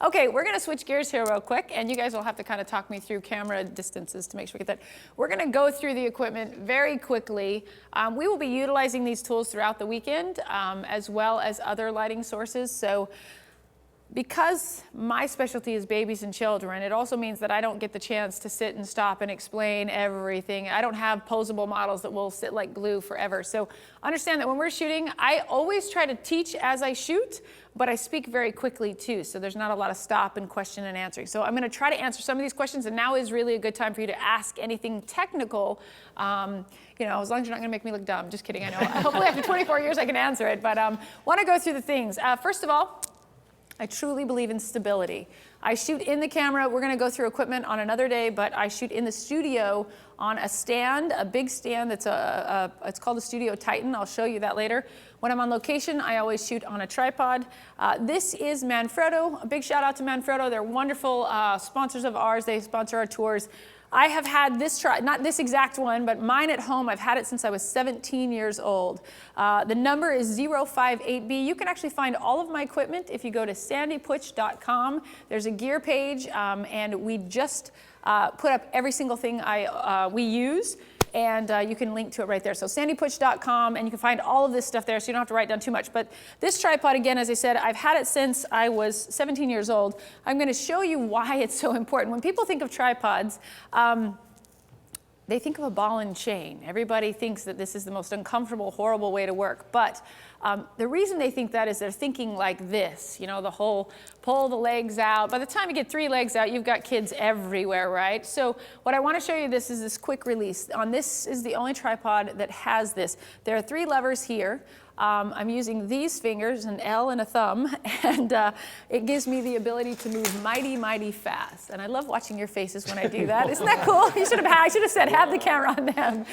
Okay, we're gonna switch gears here real quick, and you guys will have to kind of talk me through camera distances to make sure we get that. We're gonna go through the equipment very quickly. We will be utilizing these tools throughout the weekend, as well as other lighting sources. So because my specialty is babies and children, it also means that I don't get the chance to sit and stop and explain everything. I don't have posable models that will sit like glue forever. So understand that when we're shooting, I always try to teach as I shoot, but I speak very quickly too. So there's not a lot of stop and question and answering. So I'm gonna try to answer some of these questions, and now is really a good time for you to ask anything technical. You know, as long as you're not gonna make me look dumb. Just kidding, I know. Hopefully after 24 years I can answer it, but wanna go through the things. First of all, I truly believe in stability. I shoot in the camera. We're going to go through equipment on another day, but I shoot in the studio on a stand, a big stand that's it's called a Studio Titan. I'll show you that later. When I'm on location, I always shoot on a tripod. This is Manfrotto. A big shout out to Manfrotto. They're wonderful sponsors of ours. They sponsor our tours. I have had this, not this exact one, but mine at home. I've had it since I was 17 years old. The number is 058B. You can actually find all of my equipment if you go to sandyputch.com. There's a gear page, and we just put up every single thing we use. And you can link to it right there. So sandyputch.com, and you can find all of this stuff there, so you don't have to write down too much. But this tripod, again, as I said, I've had it since I was 17 years old. I'm going to show you why it's so important. When people think of tripods, they think of a ball and chain. Everybody thinks that this is the most uncomfortable, horrible way to work. But the reason they think that is they're thinking like this, you know, the whole pull the legs out. By the time you get 3 legs out, you've got kids everywhere, right? So what I want to show you is this quick release. This is the only tripod that has this. There are 3 levers here. I'm using these fingers, an L and a thumb, and it gives me the ability to move mighty, mighty fast. And I love watching your faces when I do that. Isn't that cool? I should have said, have the camera on them.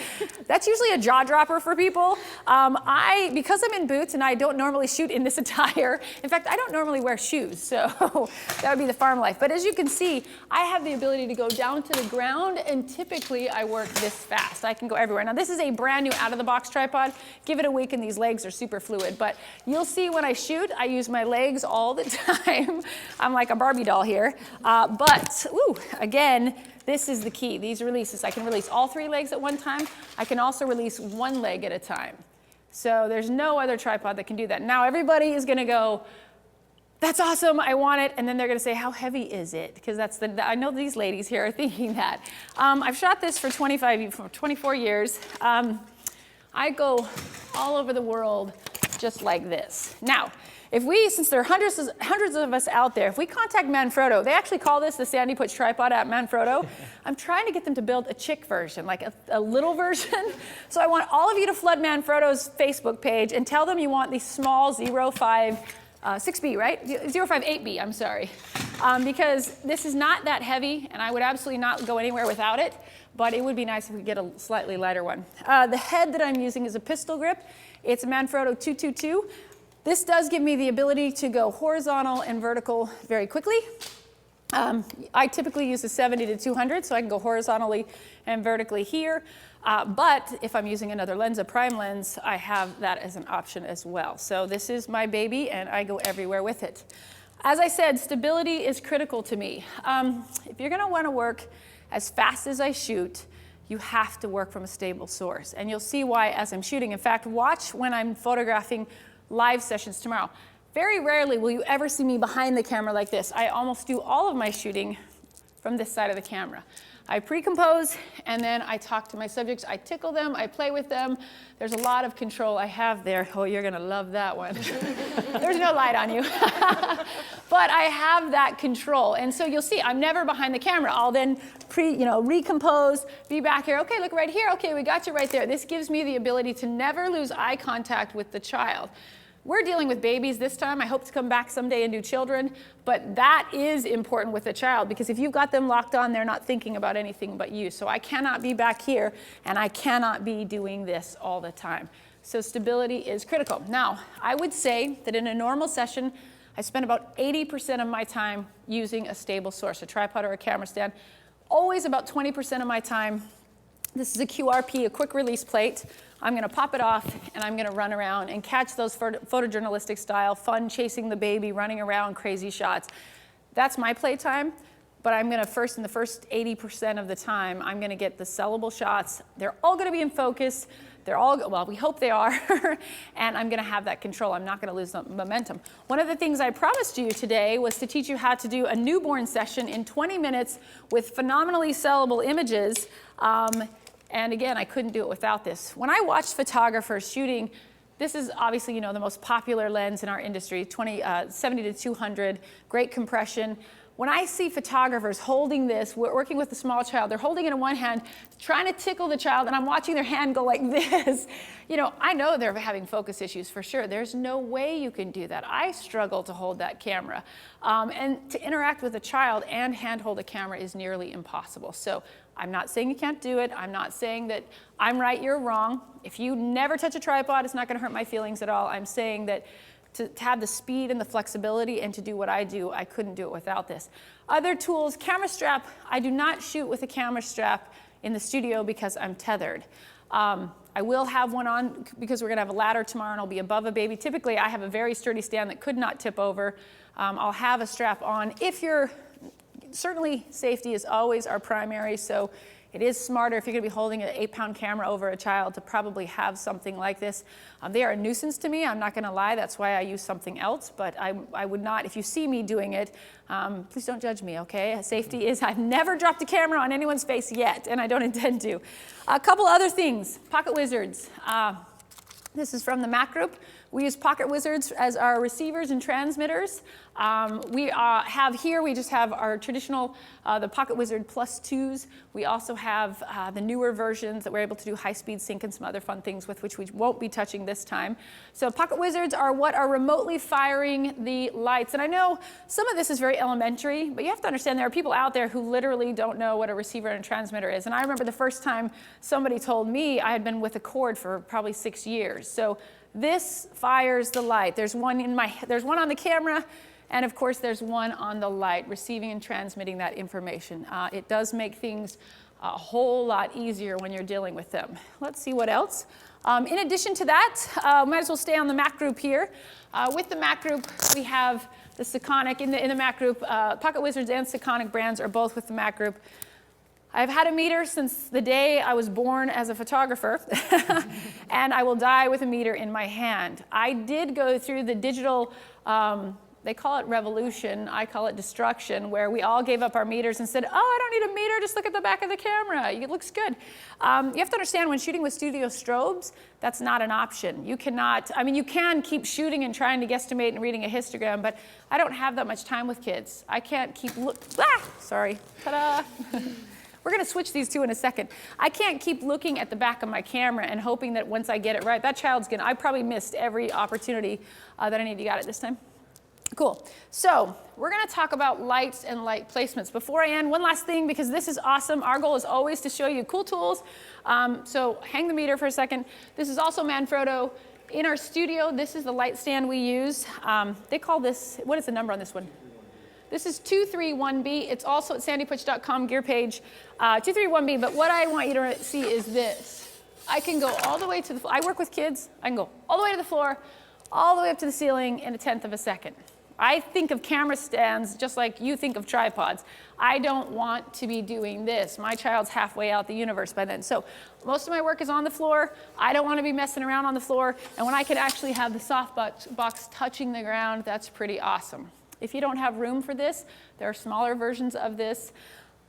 That's usually a jaw dropper for people. Because I'm in boots and I don't normally shoot in this attire, in fact, I don't normally wear shoes, so that would be the farm life. But as you can see, I have the ability to go down to the ground, and typically I work this fast. I can go everywhere. Now, this is a brand new out-of-the-box tripod. Give it a week and these legs are super fluid, but you'll see when I shoot, I use my legs all the time. I'm like a Barbie doll here. Again, this is the key, these releases. I can release all 3 legs at one time. I can also release 1 leg at a time. So there's no other tripod that can do that. Now everybody is gonna go, that's awesome, I want it, and then they're gonna say, how heavy is it? Because I know these ladies here are thinking that. I've shot this for 24 years. I go all over the world just like this. Now, since there are hundreds of us out there, if we contact Manfrotto, they actually call this the Sandy Putch tripod at Manfrotto. I'm trying to get them to build a chick version, like a little version. So I want all of you to flood Manfrotto's Facebook page and tell them you want the small 6B, right? 058B, I'm sorry. Because this is not that heavy, and I would absolutely not go anywhere without it, but it would be nice if we could get a slightly lighter one. The head that I'm using is a pistol grip. It's a Manfrotto 222. This does give me the ability to go horizontal and vertical very quickly. I typically use a 70 to 200, so I can go horizontally and vertically here. But if I'm using another lens, a prime lens, I have that as an option as well. So this is my baby, and I go everywhere with it. As I said, stability is critical to me. If you're gonna wanna work as fast as I shoot, you have to work from a stable source. And you'll see why as I'm shooting. In fact, watch when I'm photographing live sessions tomorrow. Very rarely will you ever see me behind the camera like this. I almost do all of my shooting from this side of the camera. I pre-compose, and then I talk to my subjects. I tickle them, I play with them. There's a lot of control I have there. Oh, you're gonna love that one. There's no light on you. But I have that control. And so you'll see, I'm never behind the camera. I'll then recompose, be back here. Okay, look right here. Okay, we got you right there. This gives me the ability to never lose eye contact with the child. We're dealing with babies this time. I hope to come back someday and do children, but that is important with a child, because if you've got them locked on, they're not thinking about anything but you. So I cannot be back here, and I cannot be doing this all the time. So stability is critical. Now, I would say that in a normal session, I spend about 80% of my time using a stable source, a tripod or a camera stand. Always about 20% of my time. This is a QRP, a quick release plate. I'm gonna pop it off, and I'm gonna run around and catch those photojournalistic style, fun chasing the baby, running around, crazy shots. That's my playtime. But I'm going to in the first 80% of the time, I'm going to get the sellable shots. They're all going to be in focus. They're all, well, we hope they are. And I'm going to have that control. I'm not going to lose the momentum. One of the things I promised you today was to teach you how to do a newborn session in 20 minutes with phenomenally sellable images. And again, I couldn't do it without this. When I watch photographers shooting, this is obviously, you know, the most popular lens in our industry, 70 to 200, great compression. When I see photographers holding this, working with a small child, they're holding it in one hand, trying to tickle the child, and I'm watching their hand go like this. You know, I know they're having focus issues for sure. There's no way you can do that. I struggle to hold that camera. And to interact with a child and handhold a camera is nearly impossible. So I'm not saying you can't do it. I'm not saying that I'm right, you're wrong. If you never touch a tripod, it's not going to hurt my feelings at all. I'm saying that to have the speed and the flexibility and to do what I do, I couldn't do it without this. Other tools, camera strap. I do not shoot with a camera strap in the studio because I'm tethered. I will have one on because we're going to have a ladder tomorrow and I'll be above a baby. Typically, I have a very sturdy stand that could not tip over. I'll have a strap on. Certainly safety is always our primary, so it is smarter if you're going to be holding an 8-pound camera over a child to probably have something like this. They are a nuisance to me, I'm not going to lie, that's why I use something else, but I would not, if you see me doing it, please don't judge me, okay? Safety is, I've never dropped a camera on anyone's face yet, and I don't intend to. A couple other things, Pocket Wizards. This is from the Mac group. We use Pocket Wizards as our receivers and transmitters. We just have our traditional, the Pocket Wizard Plus 2s. We also have the newer versions that we're able to do high-speed sync and some other fun things with, which we won't be touching this time. So Pocket Wizards are what are remotely firing the lights. And I know some of this is very elementary, but you have to understand there are people out there who literally don't know what a receiver and a transmitter is. And I remember the first time somebody told me, I had been with a cord for probably 6 years. So this fires the light. There's one on the camera, and of course there's one on the light, receiving and transmitting that information. It does make things a whole lot easier when you're dealing with them. Let's see what else. In addition to that, might as well stay on the Mac group here. With the Mac group, we have the Sekonic. In the Mac group, Pocket Wizards and Sekonic brands are both with the Mac group. I've had a meter since the day I was born as a photographer, and I will die with a meter in my hand. I did go through the digital, they call it revolution, I call it destruction, where we all gave up our meters and said, oh, I don't need a meter, just look at the back of the camera, it looks good. You have to understand, when shooting with studio strobes, that's not an option. You cannot, I mean, you can keep shooting and trying to guesstimate and reading a histogram, but I don't have that much time with kids. I can't keep sorry, ta-da. We're going to switch these two in a second. I can't keep looking at the back of my camera and hoping that once I get it right, that child's going to, I probably missed every opportunity that I need. You got it this time? Cool. So we're going to talk about lights and light placements. Before I end, one last thing, because this is awesome. Our goal is always to show you cool tools. So hang the meter for a second. This is also Manfrotto. In our studio, this is the light stand we use. They call this, what is the number on this one? This is 231B. It's also at sandyputch.com gear page, 231B. But what I want you to see is this. I can go all the way to the floor. I work with kids. I can go all the way to the floor, all the way up to the ceiling in 1/10 of a second. I think of camera stands just like you think of tripods. I don't want to be doing this. My child's halfway out the universe by then. So most of my work is on the floor. I don't want to be messing around on the floor. And when I can actually have the softbox touching the ground, that's pretty awesome. If you don't have room for this, there are smaller versions of this.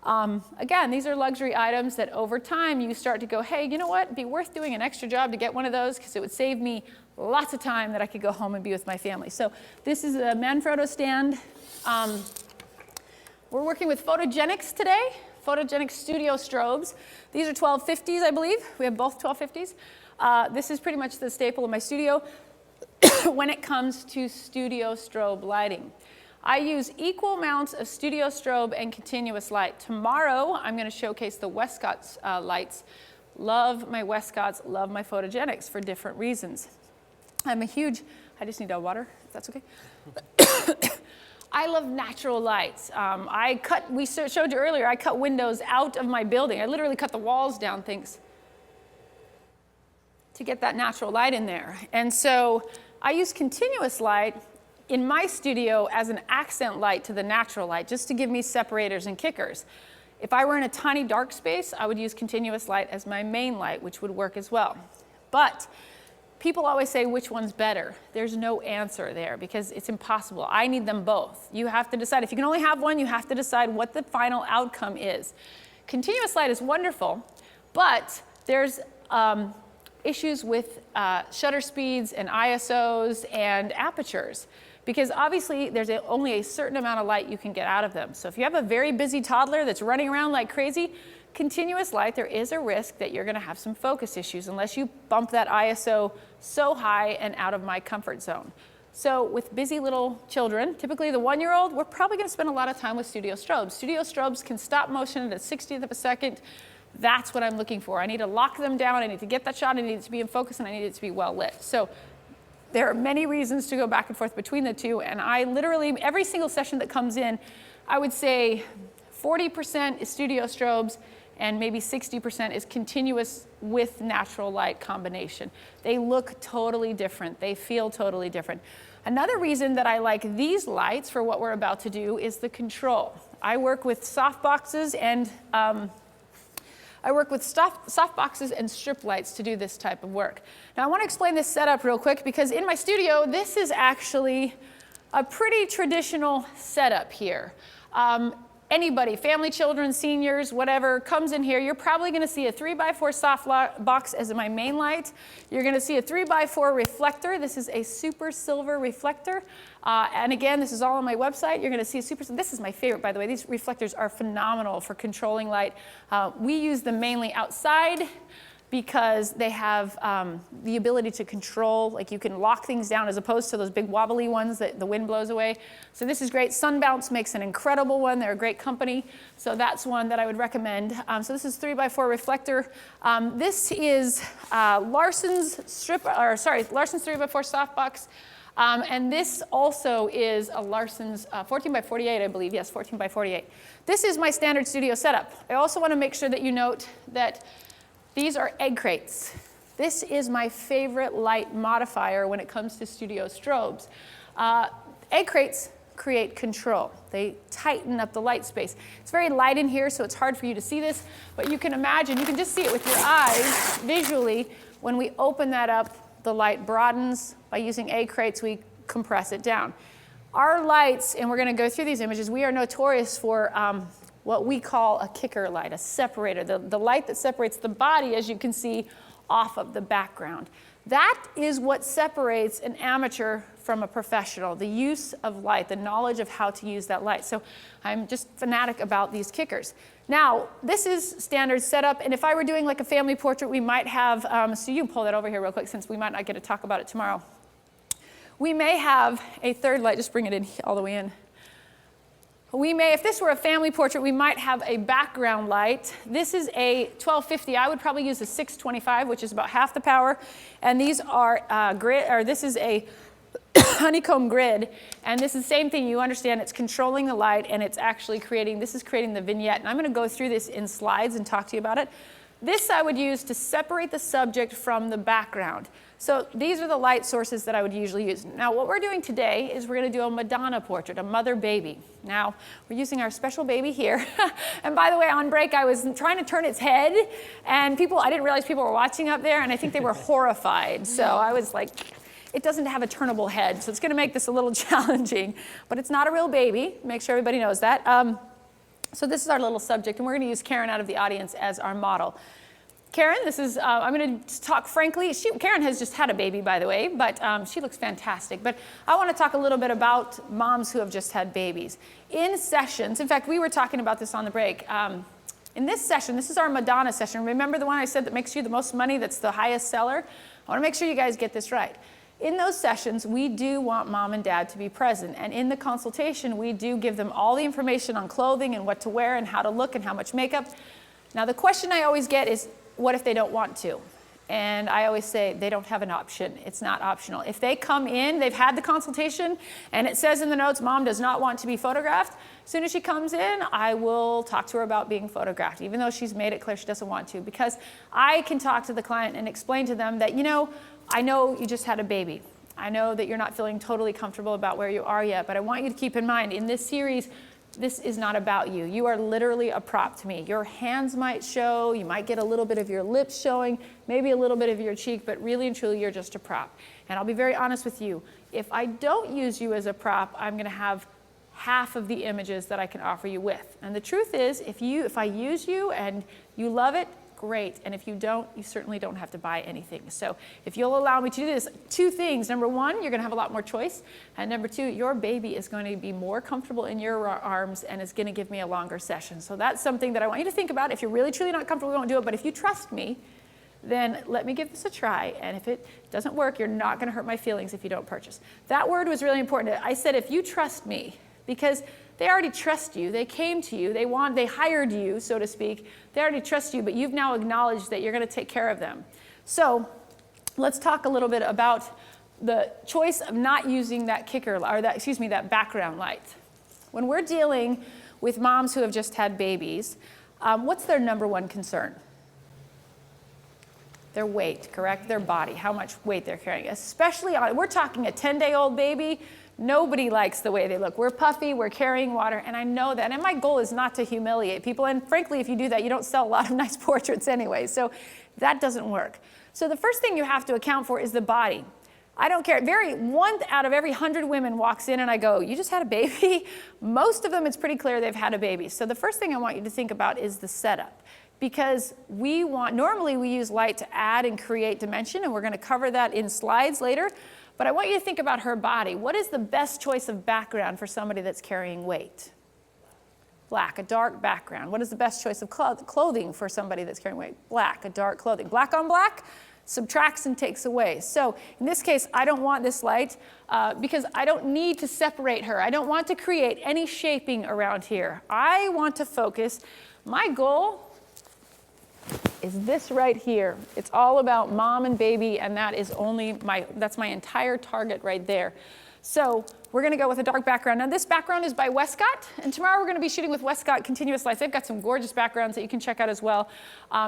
Again, these are luxury items that over time you start to go, hey, you know what? It'd be worth doing an extra job to get one of those because it would save me lots of time that I could go home and be with my family. So this is a Manfrotto stand. We're working with Photogenics today, Photogenics Studio strobes. These are 1250s, I believe. We have both 1250s. This is pretty much the staple of my studio when it comes to studio strobe lighting. I use equal amounts of studio strobe and continuous light. Tomorrow, I'm going to showcase the Westcott's lights. Love my Westcotts, love my Photogenics for different reasons. I'm a huge, I just need a water, if that's okay. I love natural lights. We showed you earlier, I cut windows out of my building. I literally cut the walls down, things, to get that natural light in there. And so I use continuous light in my studio as an accent light to the natural light, just to give me separators and kickers. If I were in a tiny dark space, I would use continuous light as my main light, which would work as well. But people always say, which one's better? There's no answer there because it's impossible. I need them both. You have to decide. If you can only have one, you have to decide what the final outcome is. Continuous light is wonderful, but there's issues with shutter speeds and ISOs and apertures, because obviously there's only a certain amount of light you can get out of them. So if you have a very busy toddler that's running around like crazy, continuous light, there is a risk that you're going to have some focus issues unless you bump that ISO so high and out of my comfort zone. So with busy little children, typically the 1-year-old, we're probably going to spend a lot of time with studio strobes. Studio strobes can stop motion at a 60th of a second. That's what I'm looking for. I need to lock them down. I need to get that shot. I need it to be in focus, and I need it to be well lit. So there are many reasons to go back and forth between the two, and I literally, every single session that comes in, I would say 40% is studio strobes, and maybe 60% is continuous with natural light combination. They look totally different. They feel totally different. Another reason that I like these lights for what we're about to do is the control. I work with softboxes and softboxes and strip lights to do this type of work. Now I want to explain this setup real quick, because in my studio, this is actually a pretty traditional setup here. Anybody, family, children, seniors, whatever, comes in here, you're probably going to see a 3x4 soft box as my main light. You're going to see a 3x4 reflector. This is a super silver reflector. And again, this is all on my website. You're going to see a super, this is my favorite, by the way. These reflectors are phenomenal for controlling light. We use them mainly outside because they have the ability to control, like you can lock things down as opposed to those big wobbly ones that the wind blows away. So this is great. Sunbounce makes an incredible one. They're a great company. So that's one that I would recommend. So this is 3x4 reflector. This is Larson's 3x4 softbox. And this also is a Larson's 14x48, I believe. Yes, 14x48. This is my standard studio setup. I also want to make sure that you note that these are egg crates. This is my favorite light modifier when it comes to studio strobes. Egg crates create control. They tighten up the light space. It's very light in here, so it's hard for you to see this, but you can imagine, you can just see it with your eyes visually. When we open that up, the light broadens. By using egg crates, we compress it down. Our lights, and we're going to go through these images, we are notorious for what we call a kicker light, a separator, the light that separates the body, as you can see, off of the background. That is what separates an amateur from a professional, the use of light, the knowledge of how to use that light. So I'm just fanatic about these kickers. Now, this is standard setup, and if I were doing like a family portrait, we might have, so you can pull that over here real quick since we might not get to talk about it tomorrow. We may have a third light, just bring it in all the way in. We may, if this were a family portrait, we might have a background light. This is a 1250. I would probably use a 625, which is about half the power. And these are this is a honeycomb grid. And this is the same thing. You understand it's controlling the light, and it's actually creating the vignette. And I'm going to go through this in slides and talk to you about it. This I would use to separate the subject from the background. So these are the light sources that I would usually use. Now what we're doing today is we're going to do a Madonna portrait, a mother baby. Now we're using our special baby here. And by the way, on break I was trying to turn its head, and I didn't realize people were watching up there, and I think they were horrified. So I was like, it doesn't have a turnable head, so it's going to make this a little challenging. But it's not a real baby. Make sure everybody knows that. So this is our little subject, and we're going to use Karen out of the audience as our model. Karen, this is, I'm going to talk frankly. Karen has just had a baby, by the way, but she looks fantastic. But I want to talk a little bit about moms who have just had babies. In sessions, in fact, we were talking about this on the break. In this session, this is our Madonna session. Remember the one I said that makes you the most money, that's the highest seller? I want to make sure you guys get this right. In those sessions, we do want mom and dad to be present. And in the consultation, we do give them all the information on clothing and what to wear and how to look and how much makeup. Now, the question I always get is, what if they don't want to? And I always say they don't have an option. It's not optional. If they come in, they've had the consultation, and it says in the notes, mom does not want to be photographed. As soon as she comes in, I will talk to her about being photographed, even though she's made it clear she doesn't want to, because I can talk to the client and explain to them that, you know, I know you just had a baby. I know that you're not feeling totally comfortable about where you are yet, but I want you to keep in mind, in this series, this is not about you. You are literally a prop to me. Your hands might show, you might get a little bit of your lips showing, maybe a little bit of your cheek, but really and truly, you're just a prop. And I'll be very honest with you. If I don't use you as a prop, I'm going to have half of the images that I can offer you with. And the truth is, if I use you and you love it, great. And if you don't, you certainly don't have to buy anything. So if you'll allow me to do this, two things. Number one, you're going to have a lot more choice. And number two, your baby is going to be more comfortable in your arms and is going to give me a longer session. So that's something that I want you to think about. If you're really, truly not comfortable, we won't do it. But if you trust me, then let me give this a try. And if it doesn't work, you're not going to hurt my feelings if you don't purchase. That word was really important. I said, if you trust me, because they already trust you. They came to you. They hired you, so to speak. They already trust you, but you've now acknowledged that you're going to take care of them. So let's talk a little bit about the choice of not using that that background light. When we're dealing with moms who have just had babies, what's their number one concern? Their weight, correct? Their body, how much weight they're carrying. Especially we're talking a 10-day-old baby. Nobody likes the way they look. We're puffy, we're carrying water, and I know that. And my goal is not to humiliate people. And frankly, if you do that, you don't sell a lot of nice portraits anyway. So that doesn't work. So the first thing you have to account for is the body. I don't care. One out of every 100 women walks in and I go, you just had a baby? Most of them, it's pretty clear they've had a baby. So the first thing I want you to think about is the setup. Because normally we use light to add and create dimension, and we're going to cover that in slides later. But I want you to think about her body. What is the best choice of background for somebody that's carrying weight? Black, a dark background. What is the best choice of clothing for somebody that's carrying weight? Black, a dark clothing. Black on black subtracts and takes away. So in this case, I don't want this light because I don't need to separate her. I don't want to create any shaping around here. I want to focus. My goal is this right here. It's all about mom and baby, and that is that's my entire target right there. So we're going to go with a dark background. Now this background is by Westcott, and tomorrow we're going to be shooting with Westcott continuous lights. They've got some gorgeous backgrounds that you can check out as well.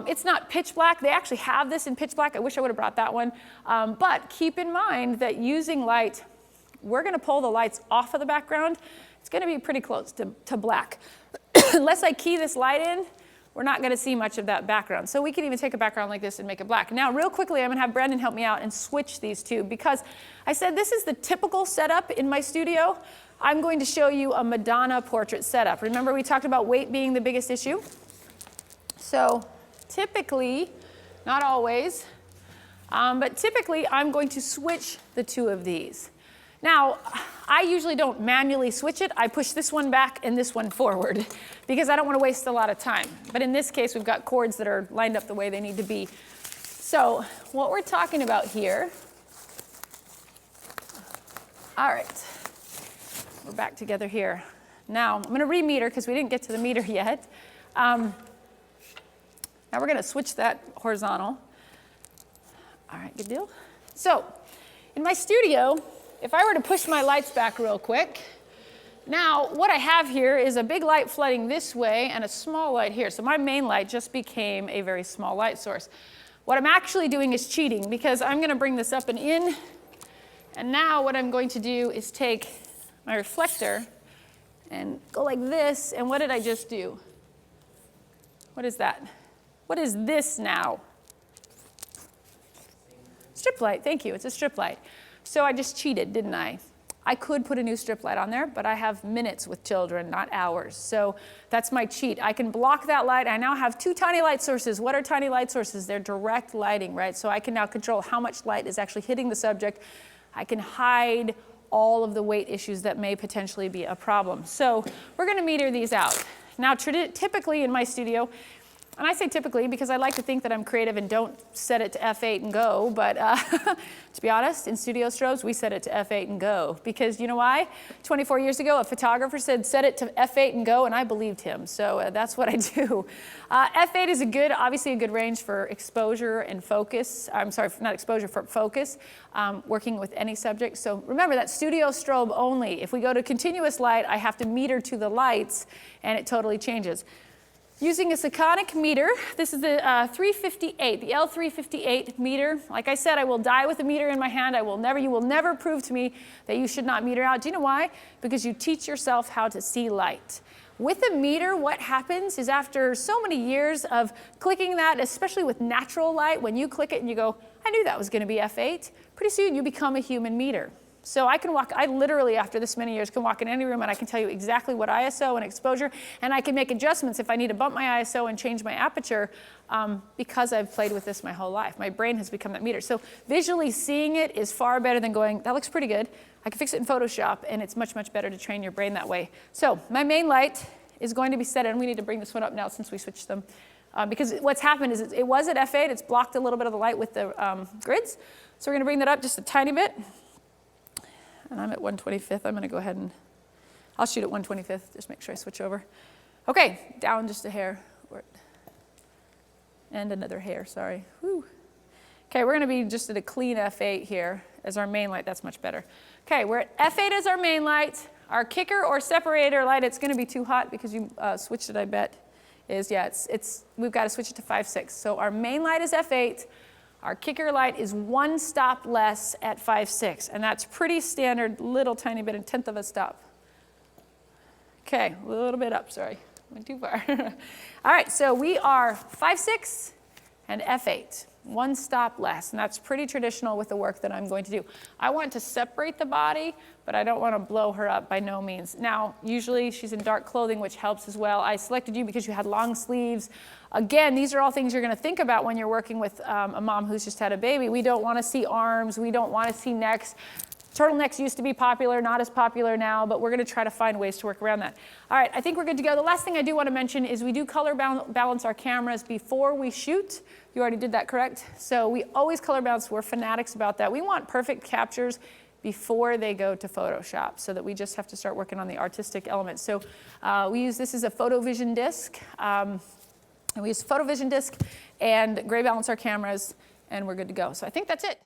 It's not pitch black. They actually have this in pitch black. I wish I would have brought that one. But keep in mind that using light, we're going to pull the lights off of the background. It's going to be pretty close to black. Unless I key this light in, we're not going to see much of that background. So we can even take a background like this and make it black. Now, real quickly, I'm going to have Brendan help me out and switch these two, because I said this is the typical setup in my studio. I'm going to show you a Madonna portrait setup. Remember, we talked about weight being the biggest issue? So typically, not always, but typically, I'm going to switch the two of these. Now, I usually don't manually switch it. I push this one back and this one forward because I don't want to waste a lot of time. But in this case, we've got cords that are lined up the way they need to be. So what we're talking about here, all right, we're back together here. Now, I'm going to re-meter because we didn't get to the meter yet. Now we're going to switch that horizontal. All right, good deal. So in my studio, if I were to push my lights back real quick, now what I have here is a big light flooding this way and a small light here. So my main light just became a very small light source. What I'm actually doing is cheating, because I'm going to bring this up and in. And now what I'm going to do is take my reflector and go like this. And what did I just do? What is that? What is this now? Strip light. Thank you. It's a strip light. So I just cheated, didn't I? I could put a new strip light on there, but I have minutes with children, not hours. So that's my cheat. I can block that light. I now have two tiny light sources. What are tiny light sources? They're direct lighting, right? So I can now control how much light is actually hitting the subject. I can hide all of the weight issues that may potentially be a problem. So we're going to meter these out. Now, typically in my studio, and I say typically because I like to think that I'm creative and don't set it to F8 and go, but to be honest, in studio strobes, we set it to F8 and go. Because you know why? 24 years ago, a photographer said, set it to F8 and go, and I believed him. So that's what I do. F8 is obviously a good range for exposure and focus. I'm sorry, not exposure, for focus, working with any subject. So remember, that studio strobe only. If we go to continuous light, I have to meter to the lights, and it totally changes. using a Sekonic meter. This is the 358, the L358 meter. Like I said, I will die with a meter in my hand. You will never prove to me that you should not meter out. Do you know why? Because you teach yourself how to see light. With a meter, what happens is after so many years of clicking that, especially with natural light, when you click it and you go, I knew that was going to be f8, pretty soon you become a human meter. So I literally, after this many years, can walk in any room and I can tell you exactly what ISO and exposure, and I can make adjustments if I need to bump my ISO and change my aperture because I've played with this my whole life. My brain has become that meter. So visually seeing it is far better than going, that looks pretty good. I can fix it in Photoshop, and it's much, much better to train your brain that way. So my main light is going to be set, and we need to bring this one up now since we switched them. Because what's happened is it was at f8, it's blocked a little bit of the light with the grids. So we're going to bring that up just a tiny bit. And I'm at 1/25th. I'm going to go ahead and I'll shoot at 1/25th. Just make sure I switch over. Okay, down just a hair. And another hair, sorry. Whew. Okay, we're going to be just at a clean f8 here as our main light. That's much better. Okay, we're at f8 as our main light. Our kicker or separator light, it's going to be too hot because you switched it, I bet, we've got to switch it to 5/6. So our main light is f8. Our kicker light is one stop less at 5/6, and that's pretty standard, little tiny bit, a tenth of a stop. Okay, a little bit up, sorry, went too far. All right, so we are 5/6 and f8, one stop less, and that's pretty traditional with the work that I'm going to do. I want to separate the body, but I don't want to blow her up by no means. Now, usually she's in dark clothing, which helps as well. I selected you because you had long sleeves. Again, these are all things you're going to think about when you're working with a mom who's just had a baby. We don't want to see arms. We don't want to see necks. Turtlenecks used to be popular, not as popular now, but we're going to try to find ways to work around that. All right, I think we're good to go. The last thing I do want to mention is we do color balance our cameras before we shoot. You already did that, correct? So we always color balance. We're fanatics about that. We want perfect captures before they go to Photoshop so that we just have to start working on the artistic elements. So we use this as a PhotoVision disc. And we use PhotoVision disc and gray balance our cameras, and we're good to go. So I think that's it.